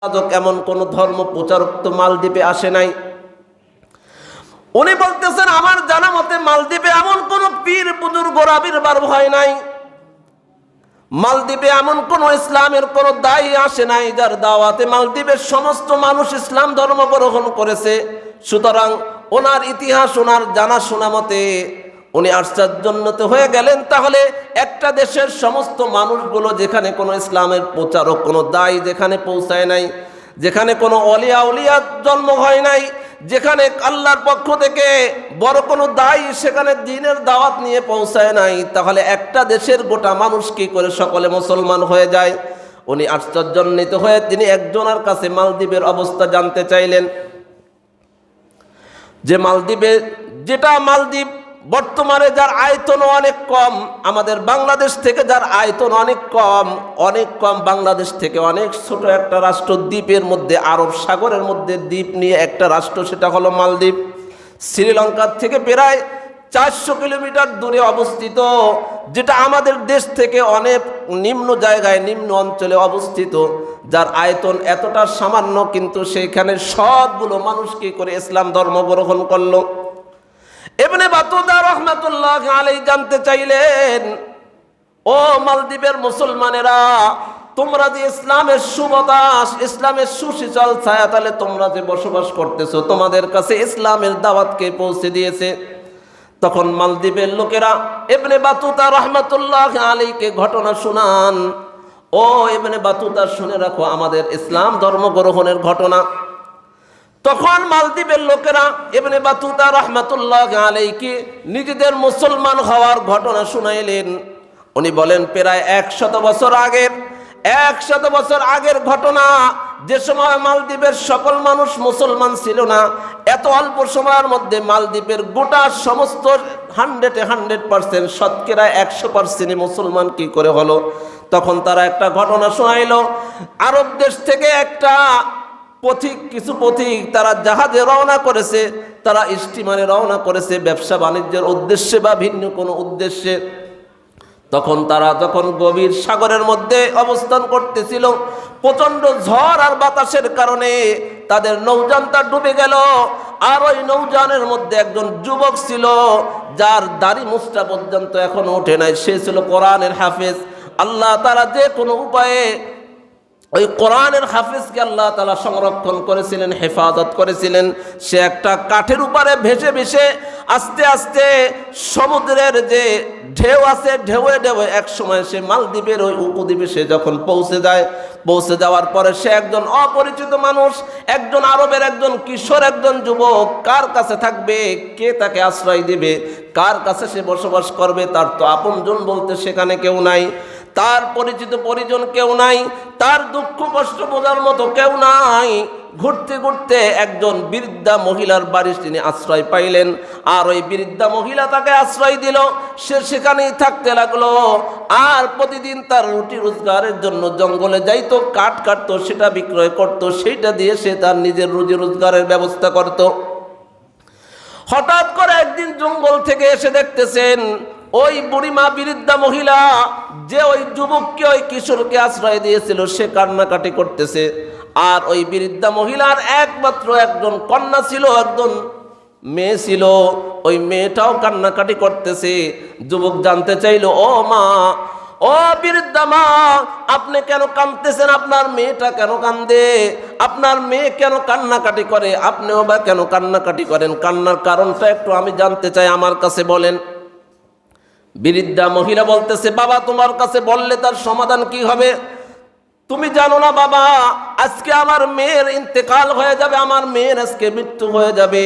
এমন কোন ধর্ম প্রচারক তো মালদ্বীপে আসে নাই। উনি বলতেছেন আমার জানা মতে মালদ্বীপে এমন কোন পীর বুজুর্গর আবির্ভাব হয় নাই, মালদ্বীপে এমন কোন ইসলামের কোন দায়ী আসে নাই যার দাওয়াতে মালদ্বীপের সমস্ত মানুষ ইসলাম ধর্ম গ্রহণ করেছে। সুতরাং ওনার ইতিহাস ওনার জানাশোনা মতে উনি আশ্চর্যান্বিত হয়ে গেলেন। তাহলে একটা দেশের সমস্ত মানুষগুলো যেখানে কোনো ইসলামের প্রচারক কোনো দায়ী যেখানে পৌঁছায় নাই, যেখানে কোনো অলিয়া উলিয়া জন্ম হয় নাই, যেখানে আল্লাহর পক্ষ থেকে বড় কোনো দায়ী সেখানে দ্বীনের দাওয়াত নিয়ে পৌঁছায় নাই, তাহলে একটা দেশের গোটা মানুষ কি করে সকলে মুসলমান হয়ে যায়? উনি আশ্চর্যান্বিত হয়ে তিনি একজনের কাছে মালদ্বীপের অবস্থা জানতে চাইলেন, যে মালদ্বীপে যেটা মালদ্বীপ বর্তমানে যার আয়তন অনেক কম, আমাদের বাংলাদেশ থেকে যার আয়তন অনেক কম, বাংলাদেশ থেকে অনেক ছোট একটা রাষ্ট্র, দ্বীপের মধ্যে আরব সাগরের মধ্যে দ্বীপ নিয়ে একটা রাষ্ট্র, সেটা হলো মালদ্বীপ। শ্রীলঙ্কার থেকে প্রায় 400 কিলোমিটার দূরে অবস্থিত, যেটা আমাদের দেশ থেকে অনেক নিম্ন জায়গায় নিম্ন অঞ্চলে অবস্থিত, যার আয়তন এতটা সামান্য, কিন্তু সেইখানে সবগুলো মানুষ কি করে ইসলাম ধর্ম গ্রহণ করলো। ইবনে বাতুতা রাহমাতুল্লাহ আলাইহি জানতে চাইলেন, ও মালদ্বীপের মুসলমানেরা, তোমরা যে ইসলামের সুবাতাস ইসলামের সুশীতল ছায়াতলে তোমরা যে বসবাস করতেছো, তোমাদের কাছে ইসলামের দাওয়াতকে পৌঁছে দিয়েছে। তখন মালদ্বীপের লোকেরা ইবনে বাতুতা রাহমাতুল্লাহ আলাইহিকে ঘটনা শুনান, ও ইবনে বাতুতা শুনে রাখো আমাদের ইসলাম ধর্ম গ্রহণের ঘটনা। তখন মালদ্বীপের লোকেরা ইবনে বাতুতা রাহমাতুল্লাহ আলাইহিকে নিজেদের মুসলমান হওয়ার ঘটনা শুনাইলেন। উনি বলেন প্রায় 100 বছর আগের ঘটনা, যে সময় মালদ্বীপের সকল মানুষ মুসলমান ছিল না। এত অল্প সময়ের মধ্যে মালদ্বীপের গোটা সমস্ত 100% শতকরা 100% মুসলমান কি করে হলো? তখন তারা একটা ঘটনা শোনাইলো, আরব দেশ থেকে একটা কিছু পথিক তারা জাহাজে রওনা করেছে, তারা স্টিমারে রওনা করেছে ব্যবসা বাণিজ্যের উদ্দেশ্যে বা ভিন্ন কোনো উদ্দেশ্যে। তখন তারা যখন গভীর সাগরের মধ্যে অবস্থান করতেছিল, প্রচন্ড ঝড় আর বাতাসের কারণে তাদের নৌযানটা ডুবে গেল। আর ওই নৌযানের মধ্যে একজন যুবক ছিল, যার দাড়ি মুছটা পর্যন্ত এখনো ওঠে নাই। সে ছিল কোরআনের হাফেজ। আল্লাহ তাআলা যে কোনো উপায়ে ওই কোরআনের হাফেজকে আল্লাহ তাআলা সংরক্ষণ করেছিলেন, হেফাজত করেছিলেন। সে একটা কাঠের উপরে ভেসে ভেসে আস্তে আস্তে সমুদ্রের যে ঢেউ আছে, ঢেউয়ে ঢেউয়ে এক সময় সে মালদ্বীপের ওই উপদ্বীপে সে যখন পৌঁছে যাওয়ার পরে সে একজন অপরিচিত মানুষ, একজন আরবের একজন কিশোর, একজন যুবক কার কাছে থাকবে, কে তাকে আশ্রয় দেবে, কার কাছে সে বসবাস করবে? তার তো আপনজন বলতে সেখানে কেউ নাই, তার পরিচিত পরিজন কেউ নাই, তার দুঃখ কষ্ট বোঝার মতো কেউ নাই। ঘুরতে ঘুরতে একজন বৃদ্ধা মহিলার বাড়ি তিনি আশ্রয় পাইলেন, আর ওই বৃদ্ধা মহিলা তাকে আশ্রয় দিল। সে সেখানেই থাকতে লাগলো, আর প্রতিদিন তার রুটি রোজগারের জন্য জঙ্গলে যাইতো, কাঠ কাটতো, সেটা বিক্রয় করত, সেইটা দিয়ে সে তার নিজের রুজি রোজগারের ব্যবস্থা করত। হঠাৎ করে একদিন জঙ্গল থেকে এসে দেখতেছেন ওই বুড়িমা বৃদ্ধা মহিলা, যে ওই যুবককে ওই কিশোরকে আশ্রয় দিয়েছিল, সে কান্নাকাটি করতেছে। আর ওই বৃদ্ধা মহিলার একমাত্র একজন কন্যা ছিল, একজন মেয়ে ছিল, ওই মেয়েটাও কান্নাকাটি করতেছে। যুবক জানতে চাইলো, ও মা, ও বৃদ্ধা মা, আপনি কেন কাঁদতেছেন? আপনার মেয়েটা কেন কান্দে? আপনার মেয়ে কেন কান্নাকাটি করে? আপনিও বা কেন কান্নাকাটি করেন? কান্নার কারণটা একটু আমি জানতে চাই, আমার কাছে বলেন। বৃদ্ধা মহিলা বলতেছে, বাবা, তোমার কাছে বললে তার সমাধান কি হবে? তুমি জানো না বাবা, আজকে আমার মেয়ের ইন্তেকাল হয়ে যাবে, আমার মেয়ের আজকে মৃত্যু হয়ে যাবে,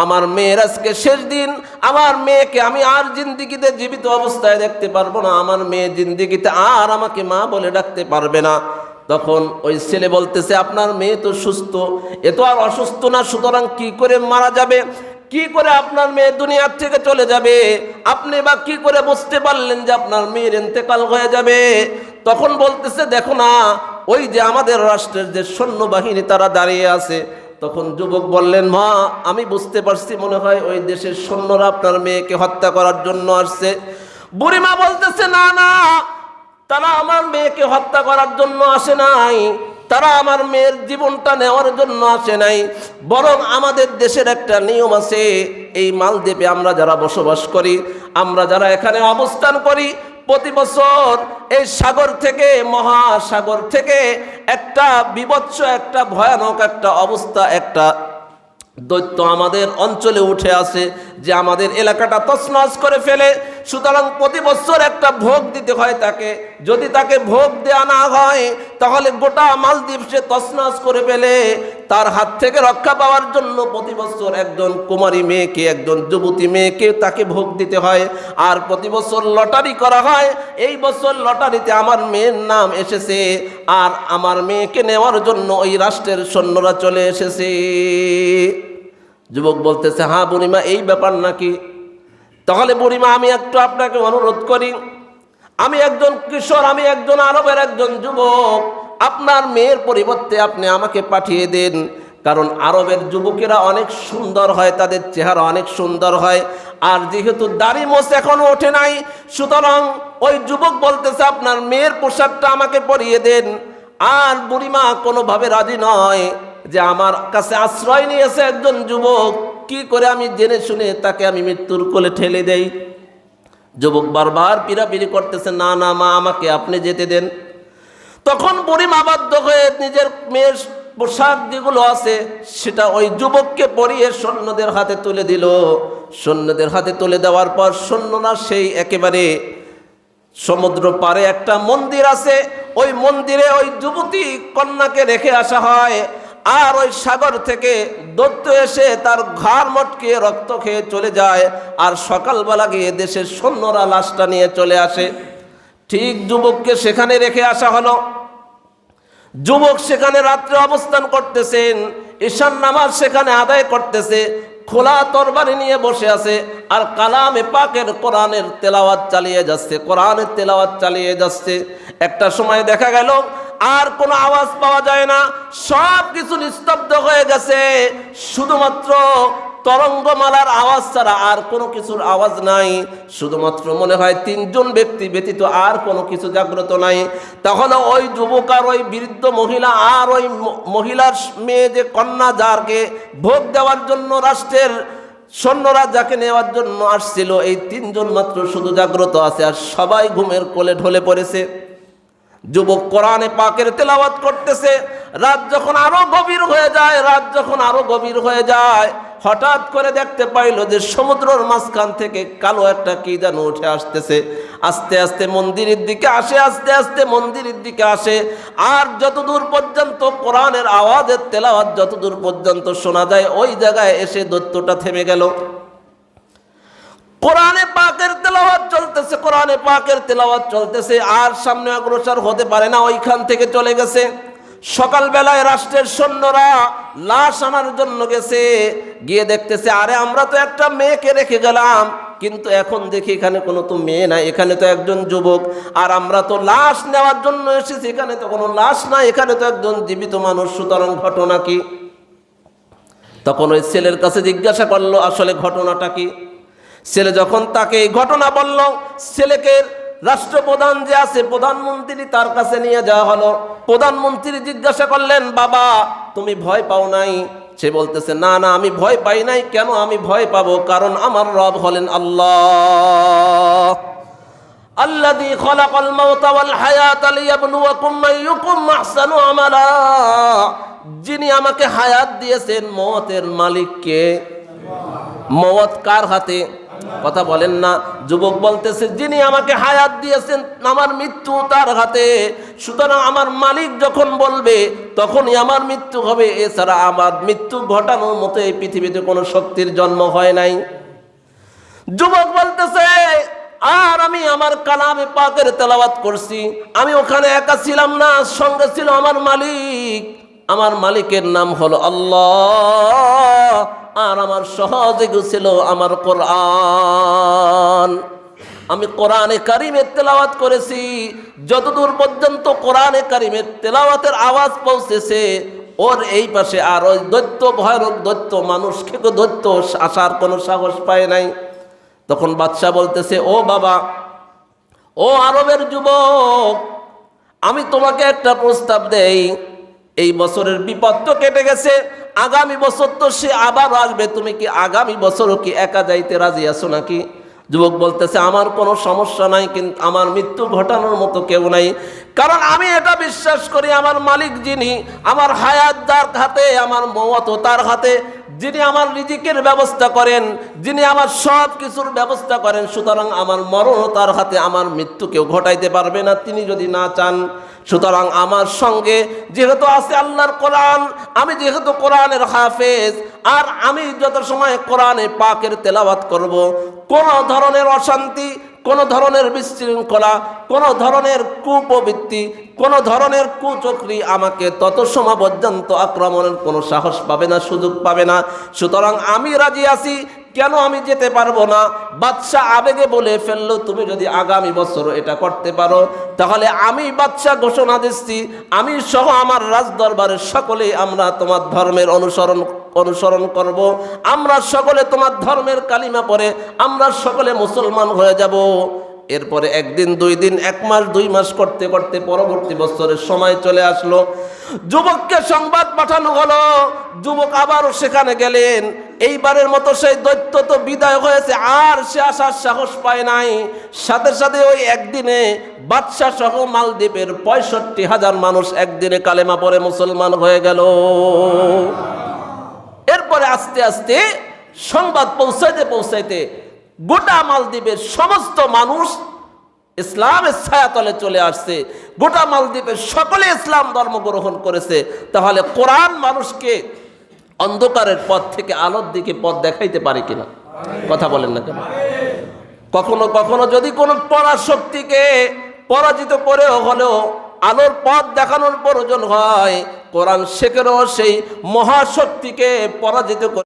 আমার মেয়ের আজকে শেষ দিন। আমার মেয়েকে আমি আর জিন্দিগিতে জীবিত অবস্থায় দেখতে পারবো না, আমার মেয়ে জিন্দিগিতে আর আমাকে মা বলে ডাকতে পারবে না। তখন ওই ছেলে বলতেছে, আপনার মেয়ে তো সুস্থ, এ তো আর অসুস্থ না, সুতরাং কি করে মারা যাবে? কি করে আপনার মেয়ে দুনিয়ার থেকে চলে যাবে? আপনি বা কি করে বুঝতে পারলেন যে আপনার মেয়ের ইন্তেকাল হয়ে যাবে? তখন বলতেছে, দেখো না, ওই যে আমাদের রাষ্ট্রের যে সৈন্যবাহিনী তারা দাঁড়িয়ে আছে। তখন যুবক বললেন, মা, আমি বুঝতে পারছি, মনে হয় ওই দেশের সৈন্যরা আপনার মেয়েকে হত্যা করার জন্য আসছে। বুড়িমা বলতেছে, না না, তারা আমার মেয়েকে হত্যা করার জন্য আসে নাই, তারা আমার মেয়ের জীবনটা নেওয়ার জন্য আসে নাই, বরং আমাদের দেশের একটা নিয়ম আছে, এই মালদ্বীপে আমরা যারা বসবাস করি, আমরা যারা এখানে অবস্থান করি, প্রতি বছর এই সাগর থেকে, মহাসাগর থেকে একটা বিভৎস, একটা ভয়ানক একটা অবস্থা, একটা দৈত্য আমাদের অঞ্চলে উঠে আসে যে আমাদের এলাকাটা তছনছ করে ফেলে। সুতরাং প্রতি বছর একটা ভোগ দিতে হয় তাকে। যদি তাকে ভোগ দেওয়া না হয় তাহলে গোটা মালদ্বীপ সে তছনছ করে ফেলে। তার হাত থেকে রক্ষা পাওয়ার জন্য প্রতি বছর একজন কুমারী মেয়েকে, একজন যুবতী মেয়েকে তাকে ভোগ দিতে হয়। আর প্রতি বছর লটারি করা হয়। এই বছর লটারিতে আমার মেয়ের নাম এসেছে, আর আমার মেয়েকে নেওয়ার জন্য ওই রাষ্ট্রের সৈন্যরা চলে এসেছে। যুবক বলতেছে, হ্যাঁ বুড়িমা, এই ব্যাপার নাকি? তাহলে বুড়িমা, আমি একটু আপনাকে অনুরোধ করি, আমি একজন কিশোর, আমি একজন আরবের একজন যুবক, আপনার মেয়ের পরিবর্তে আপনি আমাকে পাঠিয়ে দেন। কারণ আরবের যুবকেরা অনেক সুন্দর হয়, তাদের চেহারা অনেক সুন্দর হয়, আর যেহেতু দাড়ি মোছ এখনো ওঠে নাই, সুতরাং ওই যুবক বলতেছে আপনার মেয়ের পোশাকটা আমাকে পরিয়ে দেন। আর বুড়িমা কোনোভাবে রাজি নয় যে আমার কাছে আশ্রয় নিয়েছে একজন যুবক, কি করে আমি জেনে শুনে তাকে আমি মৃত্যুর কোলে ঠেলে দেই। যুবক বারবার পিরাপিরি করতেছে, না না মা, আমাকে আপনি যেতে দেন। তখন বুড়িমা বাধ্য হয়ে নিজের মেয়ের পোশাক যেগুলো আছে সেটা ওই যুবককে পরিয়ে সৈন্যদের হাতে তুলে দিল। সৈন্যদের হাতে তুলে দেওয়ার পর সৈন্যরা সেই একেবারে সমুদ্র পারে একটা মন্দির আছে, ওই মন্দিরে ওই যুবতী কন্যাকে রেখে আসা হয়। আর ওই সাগর থেকে দৈত্য এসে তার ঘাড় মটকে রক্ত খেয়ে চলে যায়। আর সকালবেলা গিয়ে দেশের সৈন্যরা লাশটা নিয়ে চলে আসে। ঠিক যুবককে সেখানে রেখে আসা হলো। যুবক সেখানে রাত্রে অবস্থান করতেছেন, ঈশান নামাজ সেখানে আদায় করতেছে, খোলা তরবারি নিয়ে বসে আছে, আর কালামে পাকের কোরআনের তেলাওয়াত চালিয়ে যাচ্ছে, কোরআনের তেলাওয়াত চালিয়ে যাচ্ছে। একটা সময় দেখা গেল আর কোনো আওয়াজ পাওয়া যায় না, সব কিছু নিস্তব্ধ হয়ে গেছে, শুধুমাত্র তরঙ্গমালার আওয়াজ ছাড়া আর কোনো কিছুর আওয়াজ নাই। শুধুমাত্র মনে হয় তিনজন ব্যক্তি ব্যতীত আর কোনো কিছু জাগ্রত নাই। তাহলে ওই যুবক আর ওই বৃদ্ধ মহিলা আর ওই মহিলার মেয়ে, যে কন্যা যারকে ভোগ দেওয়ার জন্য রাষ্ট্রের সৈন্যরা যাকে নেওয়ার জন্য আসছিল, এই তিনজন মাত্র শুধু জাগ্রত আছে, আর সবাই ঘুমের কোলে ঢলে পড়েছে। যুবক কোরআনে পাকের তেলাওয়াত করতেছে। রাত যখন আরো গভীর হয়ে যায়, হঠাৎ করে দেখতে পাইল যে সমুদ্রের মাঝখান থেকে কালো একটা কি যেন উঠে আসতেছে। আস্তে আস্তে মন্দিরের দিকে আসে, আর যতদূর পর্যন্ত কোরআনের আওয়াজের তেলাওয়াত যতদূর পর্যন্ত শোনা যায়, ওই জায়গায় এসে দৈত্যটা থেমে গেল। কোরআনে পাকের তেলাওয়াত চলতেছে, আর সামনে অগ্রসর হতে পারে না, ওইখান থেকে চলে গেছে। সকালবেলায় রাষ্ট্রের সৈন্যরা লাশ আনার জন্য গেছে, গিয়ে দেখতেছে আরে আমরা তো একটা মেয়েকে রেখে গেলাম, কিন্তু এখন দেখি এখানে কোনো তো মেয়ে নাই, এখানে তো একজন যুবক, আর আমরা তো লাশ নেওয়ার জন্য এসেছি, এখানে তো কোনো লাশ নাই, এখানে তো একজন জীবিত মানুষ, সুতরাং ঘটনা কি? তখন ওই ছেলের কাছে জিজ্ঞাসা করলো আসলে ঘটনাটা কি। ছেলে যখন তাকে এই ঘটনা বলল, ছেলেকে রাষ্ট্রপ্রধান যে আছে, প্রধানমন্ত্রী, তার কাছে নিয়ে যাওয়া হলো। প্রধানমন্ত্রী জিজ্ঞাসা করলেন, বাবা তুমি ভয় পাও নাই? সে বলতেছে, না না, আমি ভয় পাই নাই। কেন আমি ভয় পাবো? কারণ আমার রব হলেন আল্লাহ, আল্লাযী খালাকাল মাউতা ওয়াল হায়াতা লিয়াবলুয়াকুম আইয়ুকুম আহসানু আমালা। যিনি আমাকে হায়াত দিয়েছেন, মওতের মালিক কে? মওত কার হাতে? কথা বলেন না। যুবক বলতেছে, যিনি আমাকে হায়াত দিয়েছেন, আমার মৃত্যু তার হাতে। সুতরাং আমার মালিক যখন বলবে তখনই আমার মৃত্যু হবে, এছাড়া আমার মৃত্যু ঘটানোর মতো এই পৃথিবীতে কোনো শক্তির জন্ম হয় নাই। যুবক বলতেছে, আর আমি আমার কালামে পাকের তেলাওয়াত করছি, আমি ওখানে একা ছিলাম না, সঙ্গে ছিল আমার মালিক। আমার মালিকের নাম হলো আল্লাহ, আর আমার সহযোগী ছিল আমার কোরআন। আমি কোরআনে কারিমের তেলাওয়াত করেছি। যতদূর পর্যন্ত কোরআনে কারিমের তেলাওয়াতের আওয়াজ পৌঁছেছে, ওর এই পাশে আর ওই দৈত্য, ভয়ানক দৈত্য, মানুষকে দৈত্য আসার কোনো সাহস পায় নাই। তখন বাদশাহ বলতেছে, ও বাবা, ও আরবের যুবক, আমি তোমাকে একটা প্রস্তাব দেই। এই বছরের বিপদ তো কেটে গেছে, আগামী বছর তো সে আবার আসবে, তুমি কি আগামী বছরও কি একা যাইতে রাজি আছো নাকি? যুবক বলতেছে আমার কোনো সমস্যা নাই, কিন্তু আমার মৃত্যু ঘটানোর মতো কেউ নাই, কারণ আমি এটা বিশ্বাস করি আমার মালিক যিনি, আমার হায়াত যার হাতে, আমার মওত তার হাতে, যিনি আমার রিজিকের ব্যবস্থা করেন, যিনি আমার সব কিছুর ব্যবস্থা করেন, সুতরাং আমার মরণ তার হাতে, আমার মৃত্যু কেউ ঘটাইতে পারবে না তিনি যদি না চান। সুতরাং আমার সঙ্গে যেহেতু আছে আল্লাহর কোরআন, আমি যেহেতু কোরআনের হাফেজ, আর আমি যত সময় কোরআনে পাকের তেলাওয়াত করব, কোনো ধরনের অশান্তি, কোনো ধরনের বিশৃঙ্খলা, কোনো ধরনের কুপ্রবৃত্তি, কোনো ধরনের কুচক্রি আমাকে তত সময় পর্যন্ত আক্রমণের কোনো সাহস পাবে না, সুযোগ পাবে না। সুতরাং আমি রাজি আছি। কেন আমি যেতে পারবো না? বাদশা আবেগে বলে ফেললো, তুমি যদি আগামী বছর এটা করতে পারো, তাহলে আমি বাদশা ঘোষণা দিচ্ছি, আমি সহ আমার রাজদরবারের সকলে আমরা তোমার ধর্মের অনুসরণ করব, আমরা সকলে তোমার ধর্মের কালিমা পড়ে আমরা সকলে মুসলমান হয়ে যাব। এরপরে একদিন, 2 দিন, 1 মাস, 2 মাস করতে করতে পরবর্তী বছরের সময় চলে আসলো। যুবককে সংবাদ পাঠানো হলো, যুবক আবারও সেখানে গেলেন। এইবারের মতো সেই দৈত্য তো বিদায় হয়েছে, আর সে আসার সাহস পায় নাই। সাথে সাথে ওই একদিনে বাদশা সহ মালদ্বীপের 65,000 মানুষ একদিনে কালেমা পড়ে মুসলমান হয়ে গেল। এরপরে আস্তে আস্তে সংবাদ পৌঁছাইতে গোটা মালদ্বীপের সমস্ত মানুষ ইসলামের ছায়াতলে চলে আসছে, গোটা মালদ্বীপের সকলে ইসলাম ধর্ম গ্রহণ করেছে। তাহলে কোরআন মানুষকে অন্ধকারের পথ থেকে আলোর দিকে পথ দেখাইতে পারে কিনা? কথা বলেন না কেন? কখনো কখনো যদি কোনো পরাশক্তিকে পরাজিত করেও হলেও আলোর পথ দেখানোর প্রয়োজন হয়, কোরআন শেখেরও সেই মহাশক্তিকে পরাজিত করে